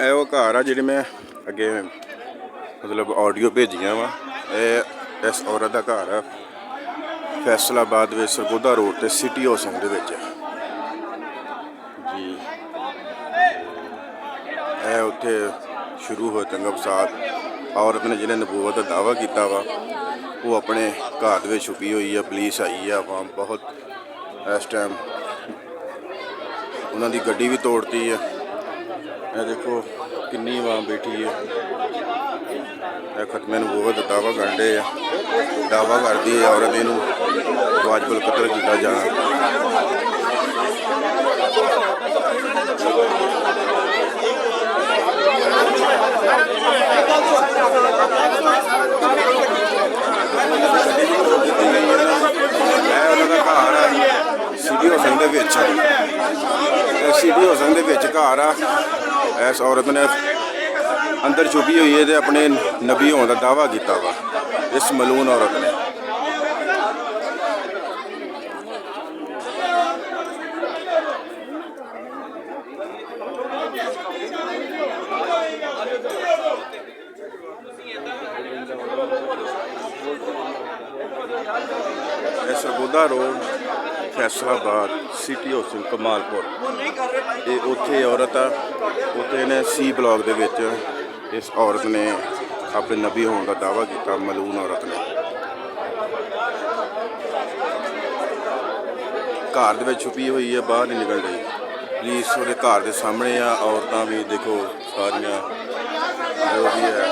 ਇਹ ਉਹ ਘਰ ਆ ਜਿਹੜੀ ਮੈਂ ਅੱਗੇ ਮਤਲਬ ਆਡੀਓ ਭੇਜੀਆਂ ਵਾ। ਇਹ ਇਸ ਔਰਤ ਦਾ ਘਰ ਆ ਫੈਸਲਾਬਾਦ ਵਿੱਚ ਸਰਗੋਧਾ ਰੋਡ ਤੇ ਸਿਟੀ ਹਾਊਸਿੰਗ ਦੇ ਵਿੱਚ ਜੀ। ਇਹ ਉੱਥੇ ਸ਼ੁਰੂ ਹੋਇਆ ਚੰਗਾ ਫਸਾਦ। ਔਰਤ ਨੇ ਜਿਹਨੇ ਨਬੂਵਤ ਦਾ ਦਾਅਵਾ ਕੀਤਾ ਵਾ ਉਹ ਆਪਣੇ ਘਰ ਦੇ ਵਿੱਚ ਛੁਪੀ ਹੋਈ ਆ। ਪੁਲਿਸ ਆਈ ਆ, ਆਵਾਮ ਬਹੁਤ ਇਸ ਟਾਈਮ ਉਹਨਾਂ ਦੀ ਗੱਡੀ ਵੀ ਤੋੜਤੀ ਹੈ। ਇਹ ਦੇਖੋ ਕਿੰਨੀ ਆਵਾਮ ਬੈਠੀ ਹੈ। ਇਹ ਖਤਮੇ ਨਬੂਵਤ ਦਾ ਦਾਅਵਾ ਕਰਨ ਡੇ ਆ। ਦਾਅਵਾ ਕਰਦੀ ਹੈ ਔਰਤ ਇਹਨੂੰ ਵਾਜਬੁਲ ਕਤਲ ਕੀਤਾ ਜਾਣਾ। ਸਿਟੀ ਹਾਊਸਿੰਗ ਦੇ ਵਿੱਚ ਸਿਟੀ ਹਾਊਸਿੰਗ ਦੇ ਵਿੱਚ ਘਰ ਆ। ਇਸ ਔਰਤ ਨੇ ਅੰਦਰ ਛੁਪੀ ਹੋਈ ਹੈ ਤੇ ਆਪਣੇ ਨਬੀ ਹੋਣ ਦਾ ਦਾਅਵਾ ਕੀਤਾ ਵਾ ਇਸ ਮਲੂਨ ਔਰਤ ਨੇ। Sargodha road Faisalabad city housing Kamalpur, ਇਹ ਉੱਥੇ ਔਰਤ ਆ। ਉੱਥੇ ਨੇ ਸੀ ਬਲਾਕ ਦੇ ਵਿੱਚ ਇਸ ਔਰਤ ਨੇ ਆਪਣੇ ਨਬੀ ਹੋਣ ਦਾ ਦਾਅਵਾ ਕੀਤਾ। ਮਲੂਨ ਔਰਤ ਨੇ ਘਰ ਦੇ ਵਿੱਚ ਛੁਪੀ ਹੋਈ ਹੈ, ਬਾਹਰ ਨਹੀਂ ਨਿਕਲ ਰਹੀ। ਪੁਲਿਸ ਉਹਦੇ ਘਰ ਦੇ ਸਾਹਮਣੇ ਆ। ਔਰਤਾਂ ਵੀ ਦੇਖੋ ਸਾਰੀਆਂ ਜੋ ਵੀ ਹੈ।